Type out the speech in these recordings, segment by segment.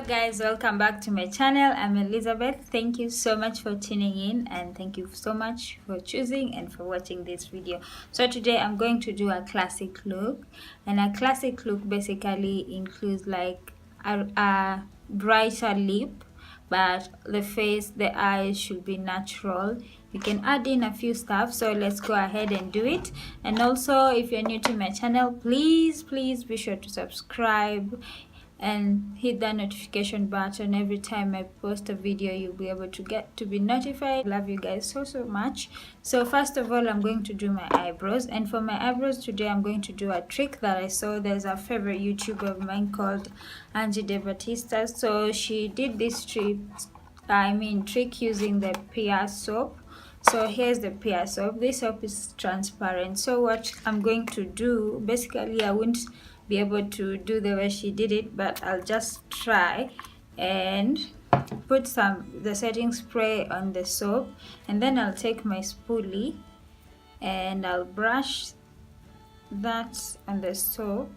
Guys, welcome back to my channel. I'm Elizabeth. Thank you so much for tuning in, and thank you so much for choosing and for watching this video. So today I'm going to do a classic look, and a classic look basically includes like a brighter lip, but the face, the eyes should be natural. You can add in a few stuff, so let's go ahead and do it. And also, if you're new to my channel, please be sure to subscribe and hit that notification button. Every time I post a video, you'll be able to be notified. Love you guys so much. So first of all, I'm going to do my eyebrows, and for my eyebrows today I'm going to do a trick that I saw. There's a favorite YouTuber of mine called Angie De Batista. So she did this trick using the PEARS soap. So here's the PEARS soap. This soap is transparent. So what I'm going to do, basically I wouldn't be able to do the way she did it, but I'll just try and put the setting spray on the soap, and then I'll take my spoolie and I'll brush that on the soap.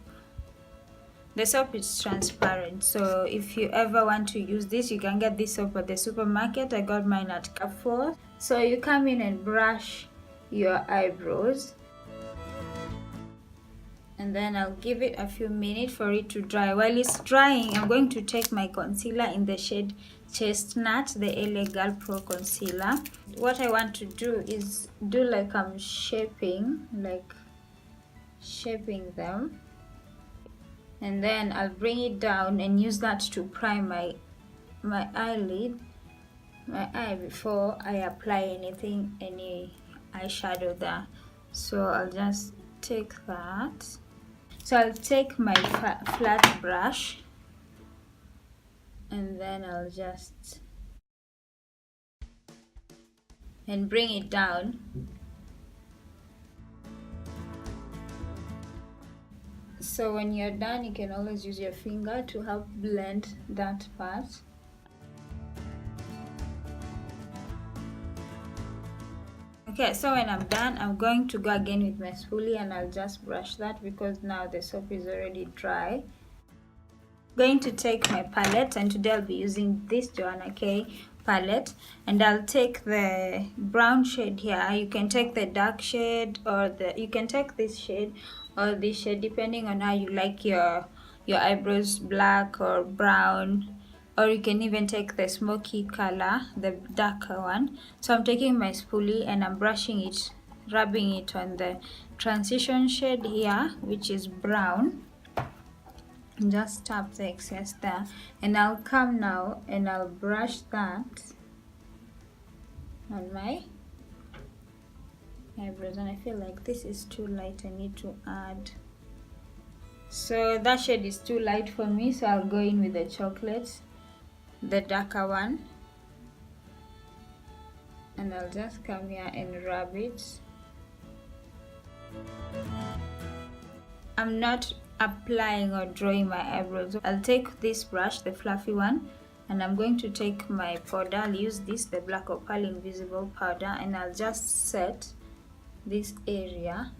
The soap is transparent, so if you ever want to use this, you can get this soap at the supermarket. I got mine at Carrefour. So you come in and brush your eyebrows, and then I'll give it a few minutes for it to dry. While it's drying, I'm going to take my concealer in the shade Chestnut, the L.A Girl Pro Concealer. What I want to do is do like I'm shaping them, and then I'll bring it down and use that to prime my eye before I apply any eyeshadow there. So I'll just take that. So I'll take my flat brush, and then I'll just bring it down. So when you're done, you can always use your finger to help blend that part. Okay, so when I'm done, I'm going to go again with my spoolie, and I'll just brush that because now the soap is already dry. I'm going to take my palette, and today I'll be using this Joanna K palette, and I'll take the brown shade here. You can take the dark shade, or you can take this shade or this shade, depending on how you like your eyebrows, black or brown. Or you can even take the smoky color, the darker one. So I'm taking my spoolie and I'm brushing it, rubbing it on the transition shade here, which is brown. And just tap the excess there. And I'll come now and I'll brush that on my eyebrows. And I feel like this is too light. I need to add. So that shade is too light for me, so I'll go in with the chocolate, the darker one, and I'll just come here and rub it. I'm not applying or drawing my eyebrows. I'll take this brush, the fluffy one, and I'm going to take my powder. I'll use this, the Black Opal Invisible powder, and I'll just set this area.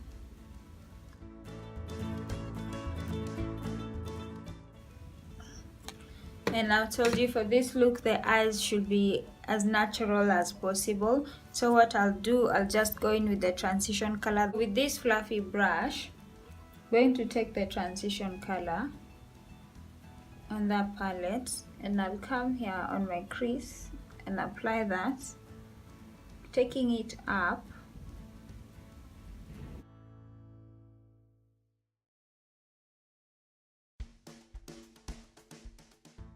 And I've told you, for this look, the eyes should be as natural as possible. So what I'll do, I'll just go in with the transition color. With this fluffy brush, I'm going to take the transition color on that palette, and I'll come here on my crease and apply that, taking it up.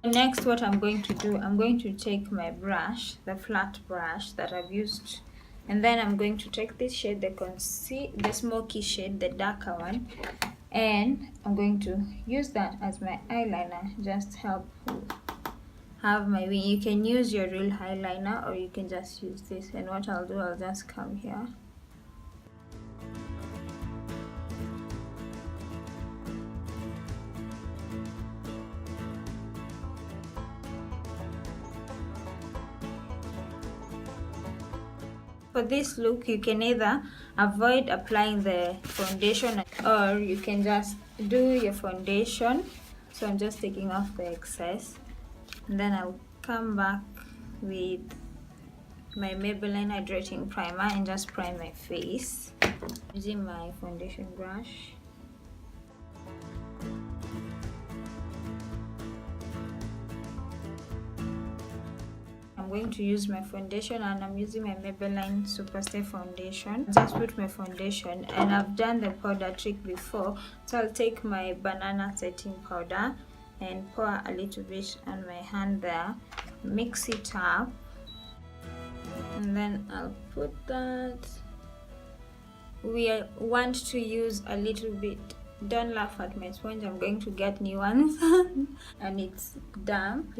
Next, what I'm going to do, I'm going to take my brush, the flat brush that I've used, and then I'm going to take this shade, the smoky shade, the darker one, and I'm going to use that as my eyeliner. Just help have my wing. You can use your real eyeliner, or you can just use this. And what I'll do, I'll just come here. For this look, you can either avoid applying the foundation, or you can just do your foundation. So I'm just taking off the excess And then I'll come back with my Maybelline hydrating primer and just prime my face using my foundation brush. I'm going to use my foundation, and I'm using my Maybelline Superstay foundation. Just put my foundation, and I've done the powder trick before, so I'll take my banana setting powder and pour a little bit on my hand there, mix it up, and then I'll put that. We want to use a little bit. Don't laugh at my sponge, I'm going to get new ones and it's damp.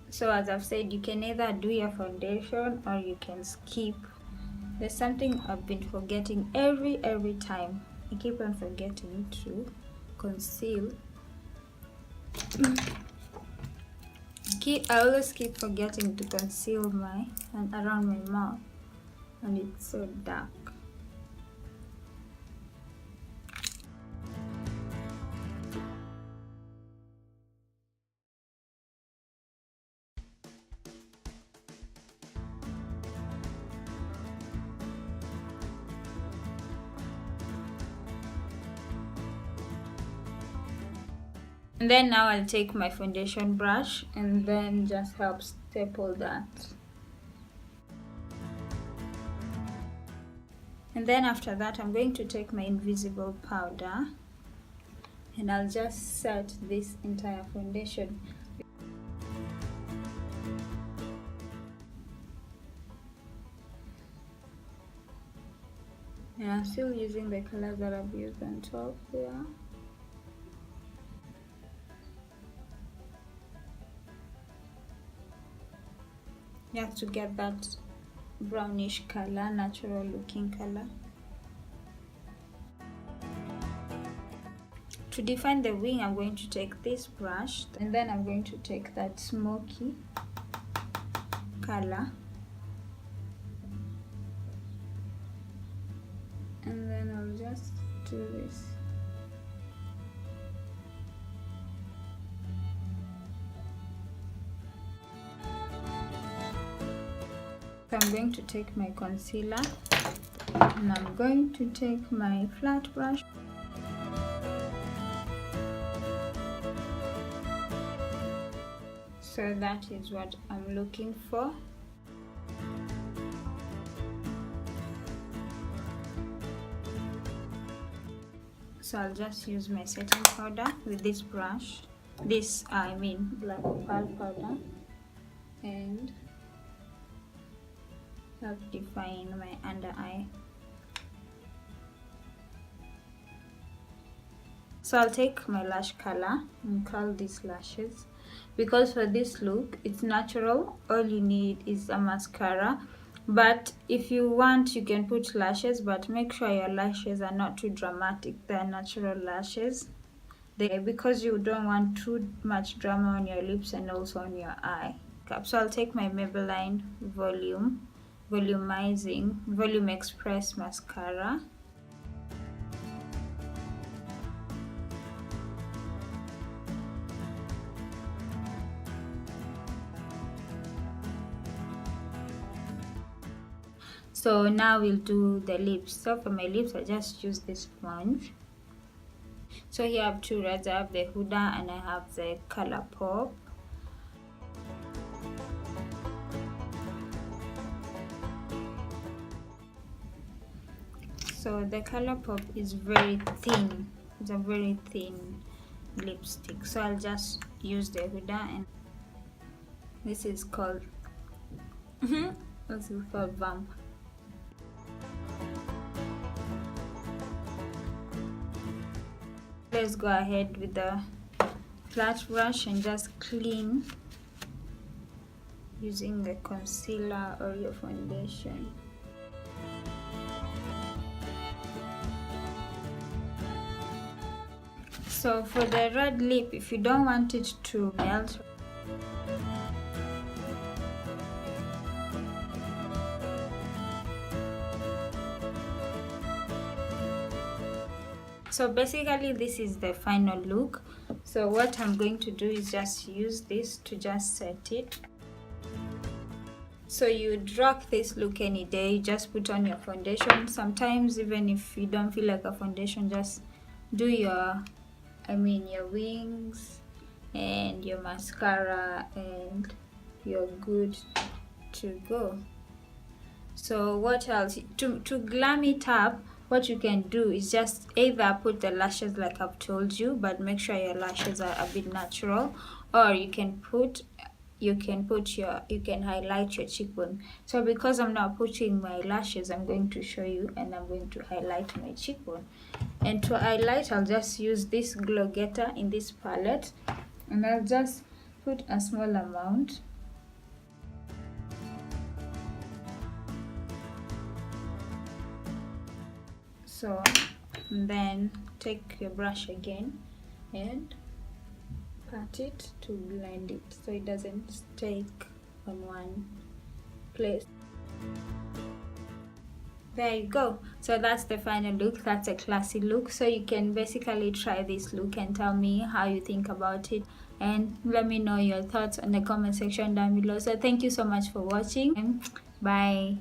So as I've said, you can either do your foundation or you can skip. There's something I've been forgetting every time. I keep on forgetting to conceal. I always keep forgetting to conceal my and around my mouth, and it's so dark. And then now I'll take my foundation brush and then just help staple that. And then after that, I'm going to take my invisible powder and I'll just set this entire foundation. And I'm still using the colors that I've used on top there. You have to get that brownish color, natural looking color. To define the wing, I'm going to take this brush and then I'm going to take that smoky color and then I'll just do this. So I'm going to take my concealer and I'm going to take my flat brush. So that is what I'm looking for. So I'll just use my setting powder with this brush. Black opal powder, and help define my under eye. So I'll take my lash color and curl these lashes, because for this look it's natural. All you need is a mascara, but if you want you can put lashes, but make sure your lashes are not too dramatic. They're natural lashes, because you don't want too much drama on your lips and also on your eye. So I'll take my Maybelline Volume Express mascara. So now we'll do the lips. So for my lips, I just use this sponge. So here I have two reds. I have the Huddah and I have the ColourPop. So the ColourPop is very thin. It's a very thin lipstick. So I'll just use the Huddah, and this is called Vamp. Let's go ahead with the flat brush and just clean using the concealer or your foundation. So for the red lip, if you don't want it to melt, So basically this is the final look. So what I'm going to do is just use this to just set it. So you'd rock this look any day. Just put on your foundation. Sometimes even if you don't feel like a foundation, just do your wings and your mascara and you're good to go. So what else? To glam it up, what you can do is just either put the lashes like I've told you, but make sure your lashes are a bit natural, or you can highlight your cheekbone. So because I'm not putting my lashes, I'm going to show you, and I'm going to highlight my cheekbone. And to highlight, I'll just use this glow getter in this palette, and I'll just put a small amount. So then take your brush again and pat it to blend it so it doesn't stick on one place. There you go. So that's the final look. That's a classy look. So you can basically try this look and tell me how you think about it, and let me know your thoughts in the comment section down below. So thank you so much for watching. Bye.